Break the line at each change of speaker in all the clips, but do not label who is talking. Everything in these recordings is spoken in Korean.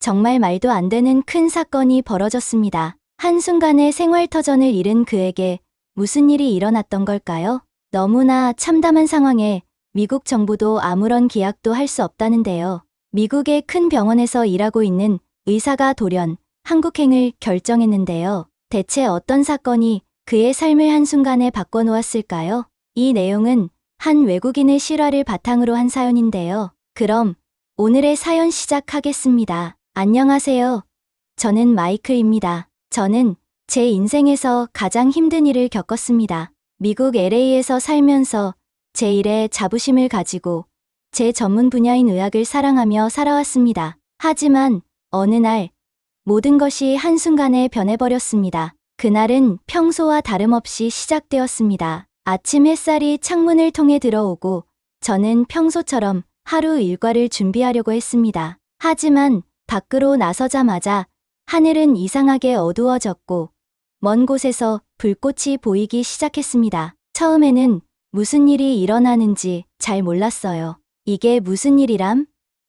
정말 말도 안 되는 큰 사건이 벌어졌습니다. 한순간에 생활터전을 잃은 그에게 무슨 일이 일어났던 걸까요? 너무나 참담한 상황에 미국 정부도 아무런 기약도 할 수 없다는데요. 미국의 큰 병원에서 일하고 있는 의사가 돌연 한국행을 결정했는데요. 대체 어떤 사건이 그의 삶을 한순간에 바꿔놓았을까요? 이 내용은 한 외국인의 실화를 바탕으로 한 사연인데요. 그럼 오늘의 사연 시작하겠습니다. 안녕하세요. 저는 마이클입니다. 저는 제 인생에서 가장 힘든 일을 겪었습니다. 미국 LA에서 살면서 제 일에 자부심을 가지고 제 전문 분야인 의학을 사랑하며 살아왔습니다. 하지만 어느 날 모든 것이 한순간에 변해버렸습니다. 그날은 평소와 다름없이 시작되었습니다. 아침 햇살이 창문을 통해 들어오고 저는 평소처럼 하루 일과를 준비하려고 했습니다. 하지만 밖으로 나서자마자 하늘은 이상하게 어두워졌고 먼 곳에서 불꽃이 보이기 시작했습니다. 처음에는 무슨 일이 일어나는지 잘 몰랐어요. 이게 무슨 일이람?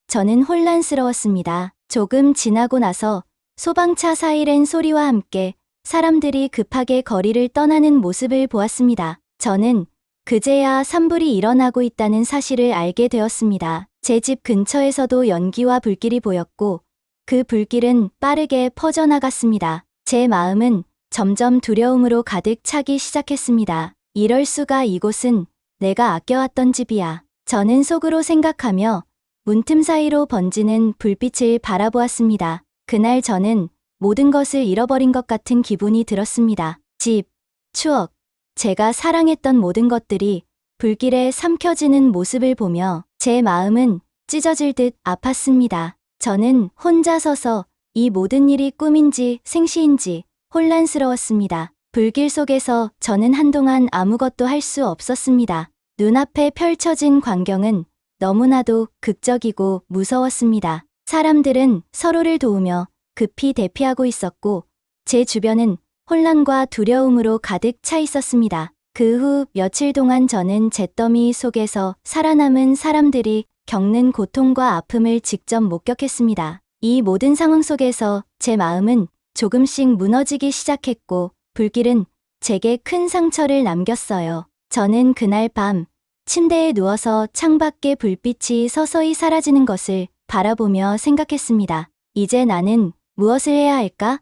저는 혼란스러웠습니다. 조금 지나고 나서 소방차 사이렌 소리와 함께 사람들이 급하게 거리를 떠나는 모습을 보았습니다. 저는 그제야 산불이 일어나고 있다는 사실을 알게 되었습니다. 제 집 근처에서도 연기와 불길이 보였고 그 불길은 빠르게 퍼져나갔습니다. 제 마음은 점점 두려움으로 가득 차기 시작했습니다. 이럴 수가, 이곳은 내가 아껴왔던 집이야. 저는 속으로 생각하며 문틈 사이로 번지는 불빛을 바라보았습니다. 그날 저는 모든 것을 잃어버린 것 같은 기분이 들었습니다. 집, 추억, 제가 사랑했던 모든 것들이 불길에 삼켜지는 모습을 보며 제 마음은 찢어질 듯 아팠습니다. 저는 혼자 서서 이 모든 일이 꿈인지 생시인지 혼란스러웠습니다. 불길 속에서 저는 한동안 아무것도 할 수 없었습니다. 눈앞에 펼쳐진 광경은 너무나도 극적이고 무서웠습니다. 사람들은 서로를 도우며 급히 대피하고 있었고 제 주변은 혼란과 두려움으로 가득 차 있었습니다. 그 후 며칠 동안 저는 잿더미 속에서 살아남은 사람들이 겪는 고통과 아픔을 직접 목격했습니다. 이 모든 상황 속에서 제 마음은 조금씩 무너지기 시작했고 불길은 제게 큰 상처를 남겼어요. 저는 그날 밤 침대에 누워서 창밖의 불빛이 서서히 사라지는 것을 바라보며 생각했습니다. 이제 나는 무엇을 해야 할까?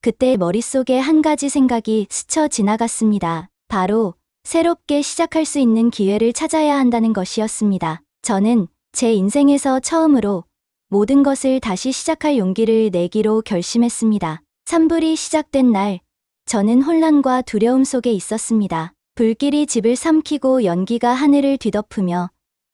그때 머릿속에 한 가지 생각이 스쳐 지나갔습니다. 바로 새롭게 시작할 수 있는 기회를 찾아야 한다는 것이었습니다. 저는 제 인생에서 처음으로 모든 것을 다시 시작할 용기를 내기로 결심했습니다. 산불이 시작된 날, 저는 혼란과 두려움 속에 있었습니다. 불길이 집을 삼키고 연기가 하늘을 뒤덮으며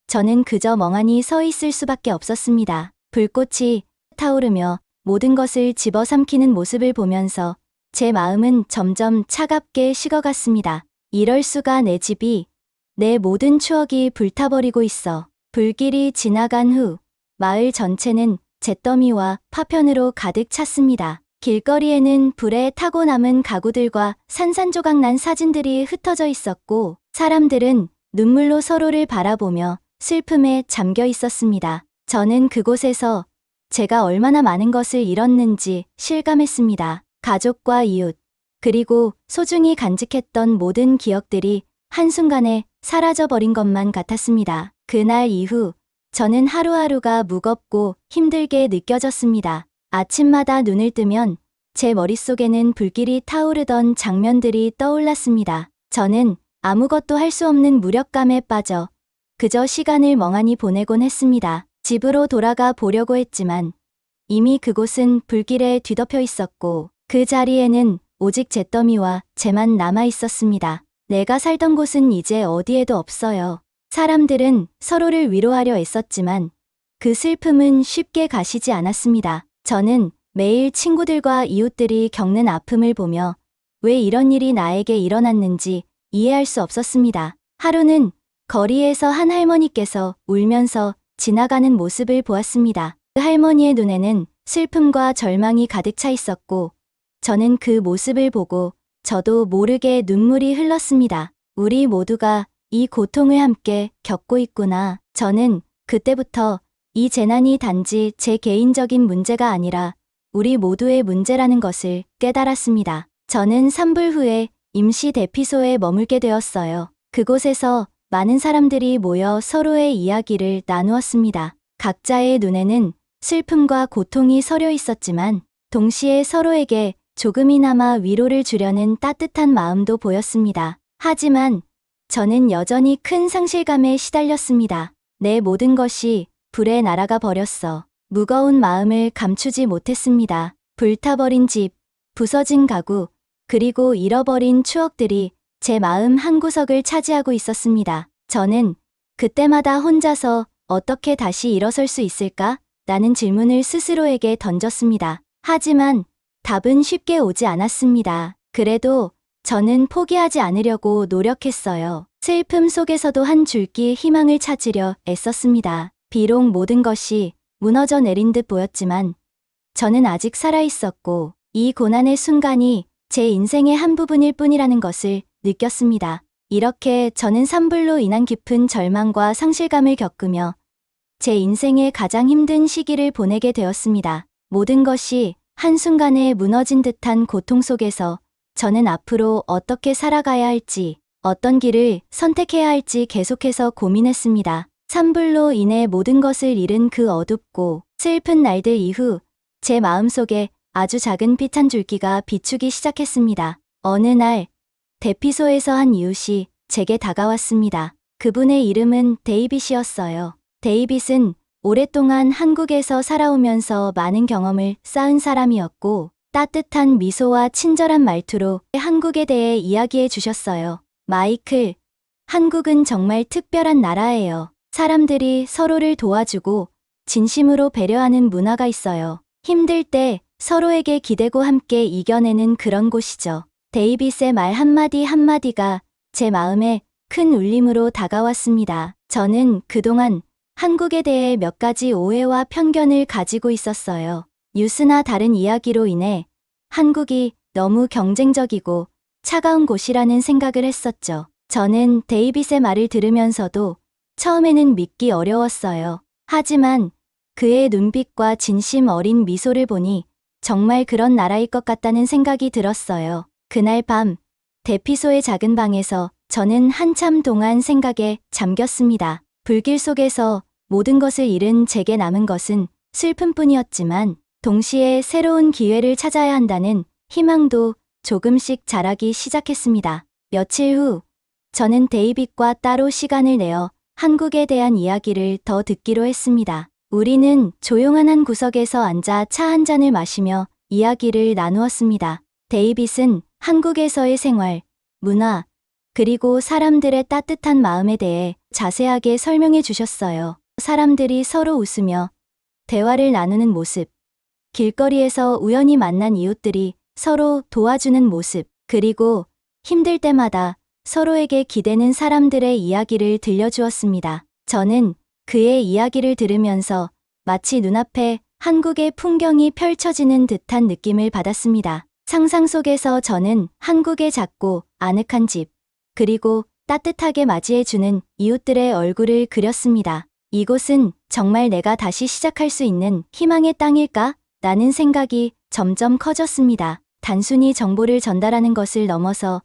저는 그저 멍하니 서 있을 수밖에 없었습니다. 불꽃이 타오르며 모든 것을 집어삼키는 모습을 보면서 제 마음은 점점 차갑게 식어갔습니다. 이럴 수가, 내 집이, 내 모든 추억이 불타버리고 있어. 불길이 지나간 후 마을 전체는 잿더미와 파편으로 가득 찼습니다. 길거리에는 불에 타고 남은 가구들과 산산조각 난 사진들이 흩어져 있었고 사람들은 눈물로 서로를 바라보며 슬픔에 잠겨 있었습니다. 저는 그곳에서 제가 얼마나 많은 것을 잃었는지 실감했습니다. 가족과 이웃, 그리고 소중히 간직했던 모든 기억들이 한순간에 사라져버린 것만 같았습니다. 그날 이후 저는 하루하루가 무겁고 힘들게 느껴졌습니다. 아침마다 눈을 뜨면 제 머릿속에는 불길이 타오르던 장면들이 떠올랐습니다. 저는 아무것도 할 수 없는 무력감에 빠져 그저 시간을 멍하니 보내곤 했습니다. 집으로 돌아가 보려고 했지만 이미 그곳은 불길에 뒤덮여 있었고 그 자리에는 오직 잿더미와 재만 남아 있었습니다. 내가 살던 곳은 이제 어디에도 없어요. 사람들은 서로를 위로하려 애썼지만 그 슬픔은 쉽게 가시지 않았습니다. 저는 매일 친구들과 이웃들이 겪는 아픔을 보며 왜 이런 일이 나에게 일어났는지 이해할 수 없었습니다. 하루는 거리에서 한 할머니께서 울면서 지나가는 모습을 보았습니다. 그 할머니의 눈에는 슬픔과 절망이 가득 차 있었고 저는 그 모습을 보고 저도 모르게 눈물이 흘렀습니다. 우리 모두가 이 고통을 함께 겪고 있구나. 저는 그때부터 이 재난이 단지 제 개인적인 문제가 아니라 우리 모두의 문제라는 것을 깨달았습니다. 저는 산불 후에 임시 대피소에 머물게 되었어요. 그곳에서 많은 사람들이 모여 서로의 이야기를 나누었습니다. 각자의 눈에는 슬픔과 고통이 서려 있었지만 동시에 서로에게 조금이나마 위로를 주려는 따뜻한 마음도 보였습니다. 하지만 저는 여전히 큰 상실감에 시달렸습니다. 내 모든 것이 불에 날아가 버렸어. 무거운 마음을 감추지 못했습니다. 불타버린 집, 부서진 가구, 그리고 잃어버린 추억들이 제 마음 한구석을 차지하고 있었습니다. 저는 그때마다 혼자서 어떻게 다시 일어설 수 있을까? 라는 질문을 스스로에게 던졌습니다. 하지만 답은 쉽게 오지 않았습니다. 그래도 저는 포기하지 않으려고 노력했어요. 슬픔 속에서도 한 줄기 희망을 찾으려 애썼습니다. 비록 모든 것이 무너져 내린 듯 보였지만 저는 아직 살아있었고 이 고난의 순간이 제 인생의 한 부분일 뿐이라는 것을 느꼈습니다. 이렇게 저는 산불로 인한 깊은 절망과 상실감을 겪으며 제 인생의 가장 힘든 시기를 보내게 되었습니다. 모든 것이 한순간에 무너진 듯한 고통 속에서 저는 앞으로 어떻게 살아가야 할지, 어떤 길을 선택해야 할지 계속해서 고민했습니다. 산불로 인해 모든 것을 잃은 그 어둡고 슬픈 날들 이후 제 마음속에 아주 작은 빛 한 줄기가 비추기 시작했습니다. 어느 날 대피소에서 한 이웃이 제게 다가왔습니다. 그분의 이름은 데이빗이었어요. 데이빗은 오랫동안 한국에서 살아오면서 많은 경험을 쌓은 사람이었고 따뜻한 미소와 친절한 말투로 한국에 대해 이야기해 주셨어요. 마이클, 한국은 정말 특별한 나라예요. 사람들이 서로를 도와주고 진심으로 배려하는 문화가 있어요. 힘들 때 서로에게 기대고 함께 이겨내는 그런 곳이죠. 데이빗의 말 한마디 한마디가 제 마음에 큰 울림으로 다가왔습니다. 저는 그동안 한국에 대해 몇 가지 오해와 편견을 가지고 있었어요. 뉴스나 다른 이야기로 인해 한국이 너무 경쟁적이고 차가운 곳이라는 생각을 했었죠. 저는 데이빗의 말을 들으면서도 처음에는 믿기 어려웠어요. 하지만 그의 눈빛과 진심 어린 미소를 보니 정말 그런 나라일 것 같다는 생각이 들었어요. 그날 밤 대피소의 작은 방에서 저는 한참 동안 생각에 잠겼습니다. 불길 속에서 모든 것을 잃은 제게 남은 것은 슬픔뿐이었지만 동시에 새로운 기회를 찾아야 한다는 희망도 조금씩 자라기 시작했습니다. 며칠 후 저는 데이빗과 따로 시간을 내어 한국에 대한 이야기를 더 듣기로 했습니다. 우리는 조용한 한 구석에서 앉아 차 한 잔을 마시며 이야기를 나누었습니다. 데이빗은 한국에서의 생활, 문화, 그리고 사람들의 따뜻한 마음에 대해 자세하게 설명해 주셨어요. 사람들이 서로 웃으며 대화를 나누는 모습, 길거리에서 우연히 만난 이웃들이 서로 도와주는 모습, 그리고 힘들 때마다 서로에게 기대는 사람들의 이야기를 들려주었습니다. 저는 그의 이야기를 들으면서 마치 눈앞에 한국의 풍경이 펼쳐지는 듯한 느낌을 받았습니다. 상상 속에서 저는 한국의 작고 아늑한 집, 그리고 따뜻하게 맞이해주는 이웃들의 얼굴을 그렸습니다. 이곳은 정말 내가 다시 시작할 수 있는 희망의 땅일까? 라는 생각이 점점 커졌습니다. 단순히 정보를 전달하는 것을 넘어서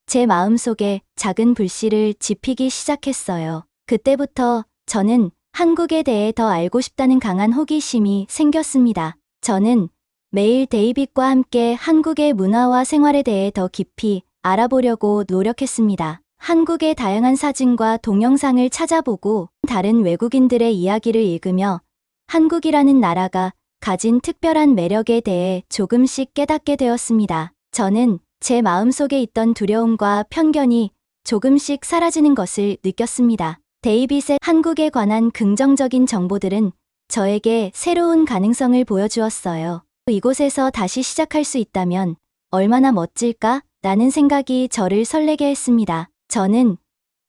제 마음속에 작은 불씨를 지피기 시작했어요. 그때부터 저는 한국에 대해 더 알고 싶다는 강한 호기심이 생겼습니다. 저는 매일 데이빗과 함께 한국의 문화와 생활에 대해 더 깊이 알아보려고 노력했습니다. 한국의 다양한 사진과 동영상을 찾아보고 다른 외국인들의 이야기를 읽으며 한국이라는 나라가 가진 특별한 매력에 대해 조금씩 깨닫게 되었습니다. 저는 제 마음속에 있던 두려움과 편견이 조금씩 사라지는 것을 느꼈습니다. 데이빗의 한국에 관한 긍정적인 정보들은 저에게 새로운 가능성을 보여주었어요. 이곳에서 다시 시작할 수 있다면 얼마나 멋질까? 라는 생각이 저를 설레게 했습니다. 저는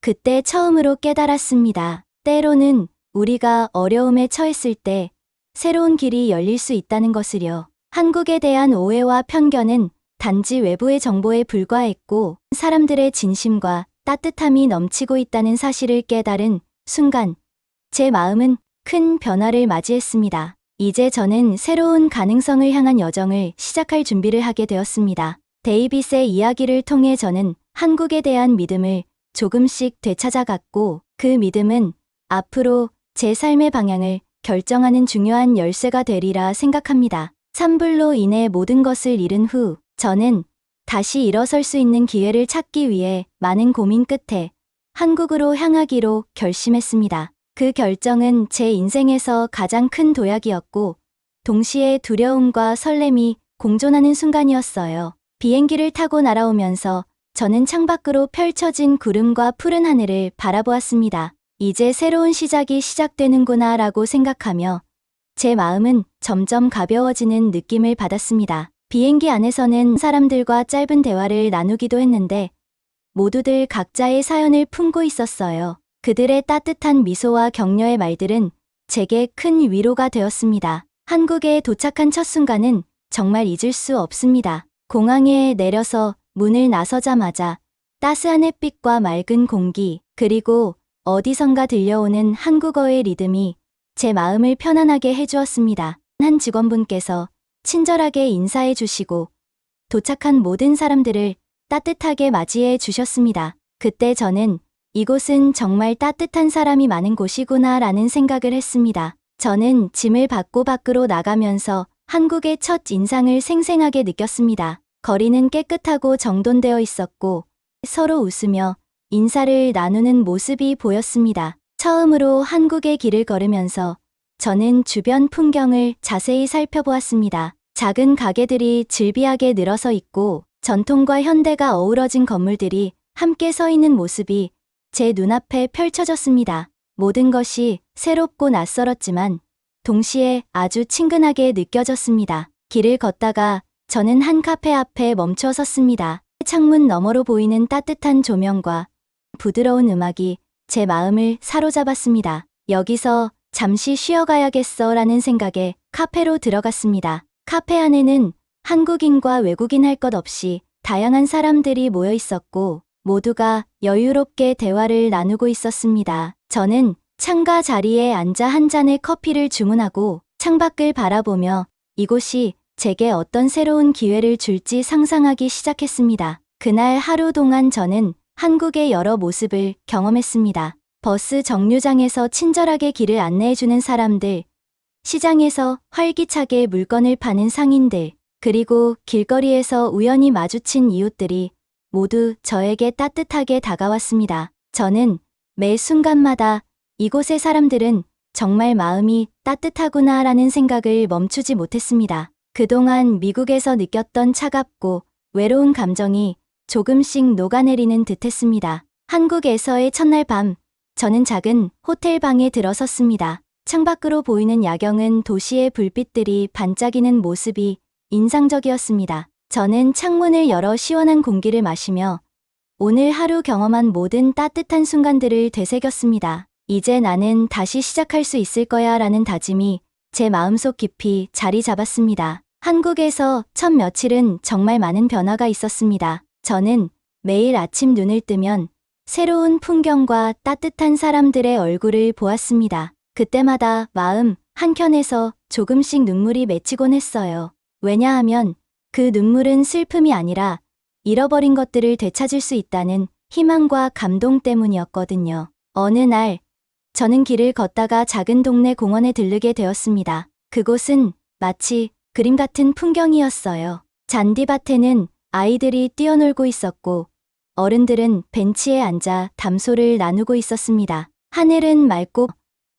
그때 처음으로 깨달았습니다. 때로는 우리가 어려움에 처했을 때 새로운 길이 열릴 수 있다는 것을요. 한국에 대한 오해와 편견은 단지 외부의 정보에 불과했고 사람들의 진심과 따뜻함이 넘치고 있다는 사실을 깨달은 순간 제 마음은 큰 변화를 맞이했습니다. 이제 저는 새로운 가능성을 향한 여정을 시작할 준비를 하게 되었습니다. 데이빗의 이야기를 통해 저는 한국에 대한 믿음을 조금씩 되찾아갔고, 그 믿음은 앞으로 제 삶의 방향을 결정하는 중요한 열쇠가 되리라 생각합니다. 산불로 인해 모든 것을 잃은 후 저는 다시 일어설 수 있는 기회를 찾기 위해 많은 고민 끝에 한국으로 향하기로 결심했습니다. 그 결정은 제 인생에서 가장 큰 도약이었고, 동시에 두려움과 설렘이 공존하는 순간이었어요. 비행기를 타고 날아오면서 저는 창밖으로 펼쳐진 구름과 푸른 하늘을 바라보았습니다. 이제 새로운 시작이 시작되는구나 라고 생각하며 제 마음은 점점 가벼워지는 느낌을 받았습니다. 비행기 안에서는 사람들과 짧은 대화를 나누기도 했는데 모두들 각자의 사연을 품고 있었어요. 그들의 따뜻한 미소와 격려의 말들은 제게 큰 위로가 되었습니다. 한국에 도착한 첫 순간은 정말 잊을 수 없습니다. 공항에 내려서 문을 나서자마자 따스한 햇빛과 맑은 공기, 그리고 어디선가 들려오는 한국어의 리듬이 제 마음을 편안하게 해주었습니다. 한 직원분께서 친절하게 인사해 주시고 도착한 모든 사람들을 따뜻하게 맞이해 주셨습니다. 그때 저는 이곳은 정말 따뜻한 사람이 많은 곳이구나 라는 생각을 했습니다. 저는 짐을 받고 밖으로 나가면서 한국의 첫 인상을 생생하게 느꼈습니다. 거리는 깨끗하고 정돈되어 있었고 서로 웃으며 인사를 나누는 모습이 보였습니다. 처음으로 한국의 길을 걸으면서 저는 주변 풍경을 자세히 살펴보았습니다. 작은 가게들이 즐비하게 늘어서 있고 전통과 현대가 어우러진 건물들이 함께 서 있는 모습이 제 눈앞에 펼쳐졌습니다. 모든 것이 새롭고 낯설었지만 동시에 아주 친근하게 느껴졌습니다. 길을 걷다가 저는 한 카페 앞에 멈춰 섰습니다. 창문 너머로 보이는 따뜻한 조명과 부드러운 음악이 제 마음을 사로잡았습니다. 여기서 잠시 쉬어가야겠어 라는 생각에 카페로 들어갔습니다. 카페 안에는 한국인과 외국인 할 것 없이 다양한 사람들이 모여 있었고 모두가 여유롭게 대화를 나누고 있었습니다. 저는 창가 자리에 앉아 한 잔의 커피를 주문하고 창밖을 바라보며 이곳이 제게 어떤 새로운 기회를 줄지 상상하기 시작했습니다. 그날 하루 동안 저는 한국의 여러 모습을 경험했습니다. 버스 정류장에서 친절하게 길을 안내해주는 사람들, 시장에서 활기차게 물건을 파는 상인들, 그리고 길거리에서 우연히 마주친 이웃들이 모두 저에게 따뜻하게 다가왔습니다. 저는 매 순간마다 이곳의 사람들은 정말 마음이 따뜻하구나 라는 생각을 멈추지 못했습니다. 그동안 미국에서 느꼈던 차갑고 외로운 감정이 조금씩 녹아내리는 듯했습니다. 한국에서의 첫날 밤, 저는 작은 호텔 방에 들어섰습니다. 창밖으로 보이는 야경은 도시의 불빛들이 반짝이는 모습이 인상적이었습니다. 저는 창문을 열어 시원한 공기를 마시며 오늘 하루 경험한 모든 따뜻한 순간들을 되새겼습니다. 이제 나는 다시 시작할 수 있을 거야 라는 다짐이 제 마음속 깊이 자리 잡았습니다. 한국에서 첫 며칠은 정말 많은 변화가 있었습니다. 저는 매일 아침 눈을 뜨면 새로운 풍경과 따뜻한 사람들의 얼굴을 보았습니다. 그때마다 마음 한켠에서 조금씩 눈물이 맺히곤 했어요. 왜냐하면 그 눈물은 슬픔이 아니라 잃어버린 것들을 되찾을 수 있다는 희망과 감동 때문이었거든요. 어느 날 저는 길을 걷다가 작은 동네 공원에 들르게 되었습니다. 그곳은 마치 그림 같은 풍경이었어요. 잔디밭에는 아이들이 뛰어놀고 있었고 어른들은 벤치에 앉아 담소를 나누고 있었습니다. 하늘은 맑고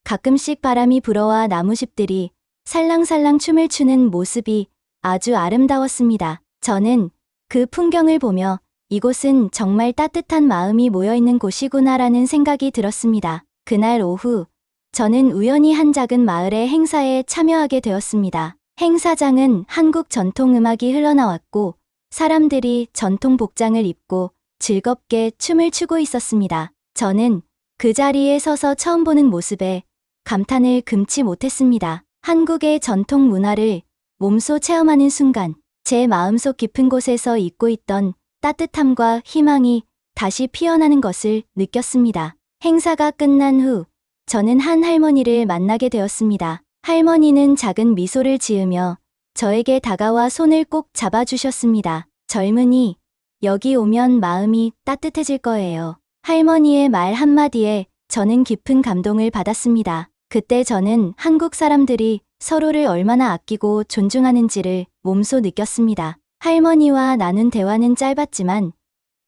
가끔씩 바람이 불어와 나무숲들이 살랑살랑 춤을 추는 모습이 아주 아름다웠습니다. 저는 그 풍경을 보며 이곳은 정말 따뜻한 마음이 모여있는 곳이구나라는 생각이 들었습니다. 그날 오후 저는 우연히 한 작은 마을의 행사에 참여하게 되었습니다. 행사장은 한국 전통 음악이 흘러나왔고 사람들이 전통 복장을 입고 즐겁게 춤을 추고 있었습니다. 저는 그 자리에 서서 처음 보는 모습에 감탄을 금치 못했습니다. 한국의 전통 문화를 몸소 체험하는 순간 제 마음속 깊은 곳에서 잊고 있던 따뜻함과 희망이 다시 피어나는 것을 느꼈습니다. 행사가 끝난 후 저는 한 할머니를 만나게 되었습니다. 할머니는 작은 미소를 지으며 저에게 다가와 손을 꼭 잡아주셨습니다. 젊은이, 여기 오면 마음이 따뜻해질 거예요. 할머니의 말 한마디에 저는 깊은 감동을 받았습니다. 그때 저는 한국 사람들이 서로를 얼마나 아끼고 존중하는지를 몸소 느꼈습니다. 할머니와 나눈 대화는 짧았지만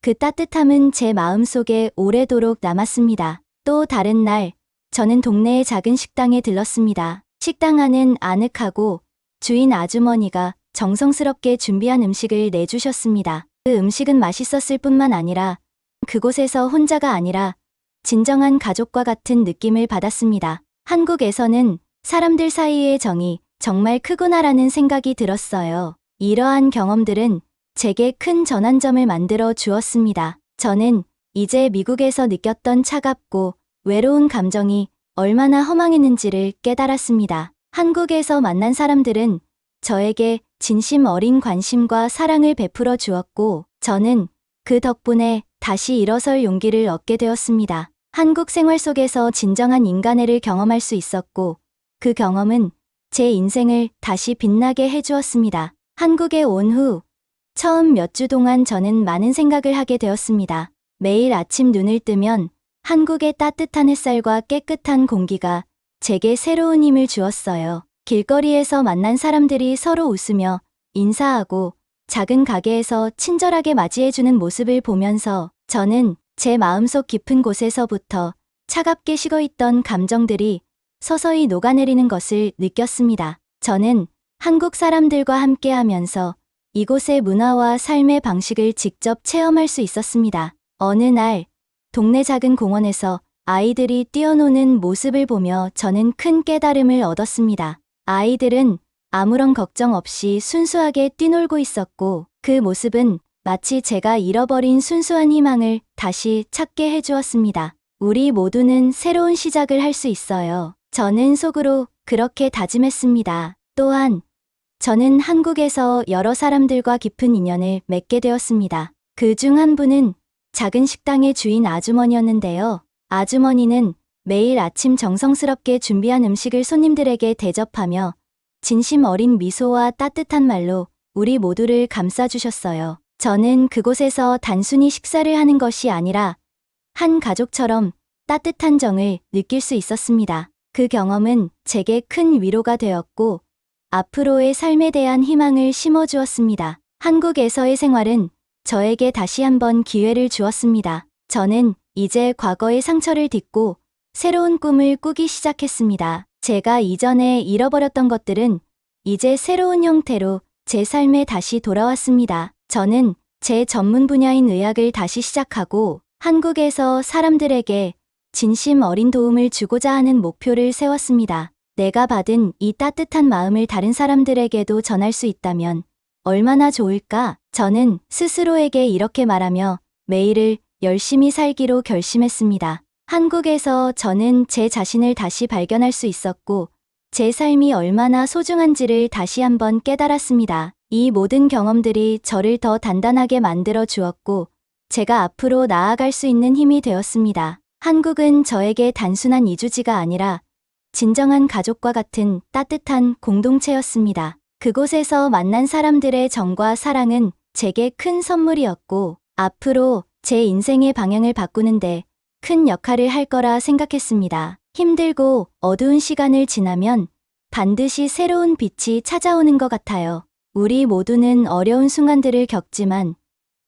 그 따뜻함은 제 마음속에 오래도록 남았습니다. 또 다른 날, 저는 동네의 작은 식당에 들렀습니다. 식당 안은 아늑하고 주인 아주머니가 정성스럽게 준비한 음식을 내주셨습니다. 그 음식은 맛있었을 뿐만 아니라 그곳에서 혼자가 아니라 진정한 가족과 같은 느낌을 받았습니다. 한국에서는 사람들 사이의 정이 정말 크구나라는 생각이 들었어요. 이러한 경험들은 제게 큰 전환점을 만들어 주었습니다. 저는 이제 미국에서 느꼈던 차갑고 외로운 감정이 얼마나 허망했는지를 깨달았습니다. 한국에서 만난 사람들은 저에게 진심 어린 관심과 사랑을 베풀어 주었고, 저는 그 덕분에 다시 일어설 용기를 얻게 되었습니다. 한국 생활 속에서 진정한 인간애를 경험할 수 있었고, 그 경험은 제 인생을 다시 빛나게 해주었습니다. 한국에 온 후 처음 몇 주 동안 저는 많은 생각을 하게 되었습니다. 매일 아침 눈을 뜨면 한국의 따뜻한 햇살과 깨끗한 공기가 제게 새로운 힘을 주었어요. 길거리에서 만난 사람들이 서로 웃으며 인사하고 작은 가게에서 친절하게 맞이해주는 모습을 보면서 저는 제 마음속 깊은 곳에서부터 차갑게 식어있던 감정들이 서서히 녹아내리는 것을 느꼈습니다. 저는 한국 사람들과 함께하면서 이곳의 문화와 삶의 방식을 직접 체험할 수 있었습니다. 어느 날 동네 작은 공원에서 아이들이 뛰어노는 모습을 보며 저는 큰 깨달음을 얻었습니다. 아이들은 아무런 걱정 없이 순수하게 뛰놀고 있었고, 그 모습은 마치 제가 잃어버린 순수한 희망을 다시 찾게 해주었습니다. 우리 모두는 새로운 시작을 할 수 있어요. 저는 속으로 그렇게 다짐했습니다. 또한 저는 한국에서 여러 사람들과 깊은 인연을 맺게 되었습니다. 그 중 한 분은 작은 식당의 주인 아주머니였는데요. 아주머니는 매일 아침 정성스럽게 준비한 음식을 손님들에게 대접하며 진심 어린 미소와 따뜻한 말로 우리 모두를 감싸주셨어요. 저는 그곳에서 단순히 식사를 하는 것이 아니라 한 가족처럼 따뜻한 정을 느낄 수 있었습니다. 그 경험은 제게 큰 위로가 되었고 앞으로의 삶에 대한 희망을 심어주었습니다. 한국에서의 생활은 저에게 다시 한번 기회를 주었습니다. 저는 이제 과거의 상처를 딛고 새로운 꿈을 꾸기 시작했습니다. 제가 이전에 잃어버렸던 것들은 이제 새로운 형태로 제 삶에 다시 돌아왔습니다. 저는 제 전문 분야인 의학을 다시 시작하고 한국에서 사람들에게 진심 어린 도움을 주고자 하는 목표를 세웠습니다. 내가 받은 이 따뜻한 마음을 다른 사람들에게도 전할 수 있다면 얼마나 좋을까? 저는 스스로에게 이렇게 말하며 매일을 열심히 살기로 결심했습니다. 한국에서 저는 제 자신을 다시 발견할 수 있었고 제 삶이 얼마나 소중한지를 다시 한번 깨달았습니다. 이 모든 경험들이 저를 더 단단하게 만들어 주었고 제가 앞으로 나아갈 수 있는 힘이 되었습니다. 한국은 저에게 단순한 이주지가 아니라 진정한 가족과 같은 따뜻한 공동체였습니다. 그곳에서 만난 사람들의 정과 사랑은 제게 큰 선물이었고 앞으로 제 인생의 방향을 바꾸는데 큰 역할을 할 거라 생각했습니다. 힘들고 어두운 시간을 지나면 반드시 새로운 빛이 찾아오는 것 같아요. 우리 모두는 어려운 순간들을 겪지만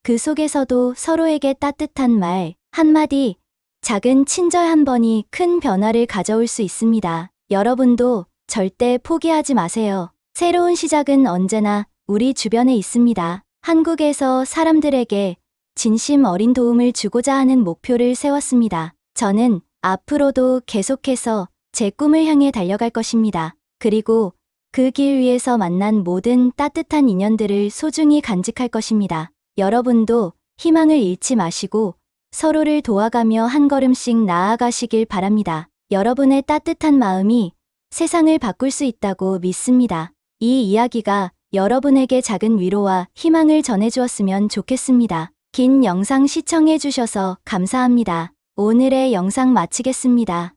그 속에서도 서로에게 따뜻한 말 한마디, 작은 친절 한 번이 큰 변화를 가져올 수 있습니다. 여러분도 절대 포기하지 마세요. 새로운 시작은 언제나 우리 주변에 있습니다. 한국에서 사람들에게 진심 어린 도움을 주고자 하는 목표를 세웠습니다. 저는 앞으로도 계속해서 제 꿈을 향해 달려갈 것입니다. 그리고 그 길 위에서 만난 모든 따뜻한 인연들을 소중히 간직할 것입니다. 여러분도 희망을 잃지 마시고 서로를 도와가며 한 걸음씩 나아가시길 바랍니다. 여러분의 따뜻한 마음이 세상을 바꿀 수 있다고 믿습니다. 이 이야기가 여러분에게 작은 위로와 희망을 전해주었으면 좋겠습니다. 긴 영상 시청해주셔서 감사합니다. 오늘의 영상 마치겠습니다.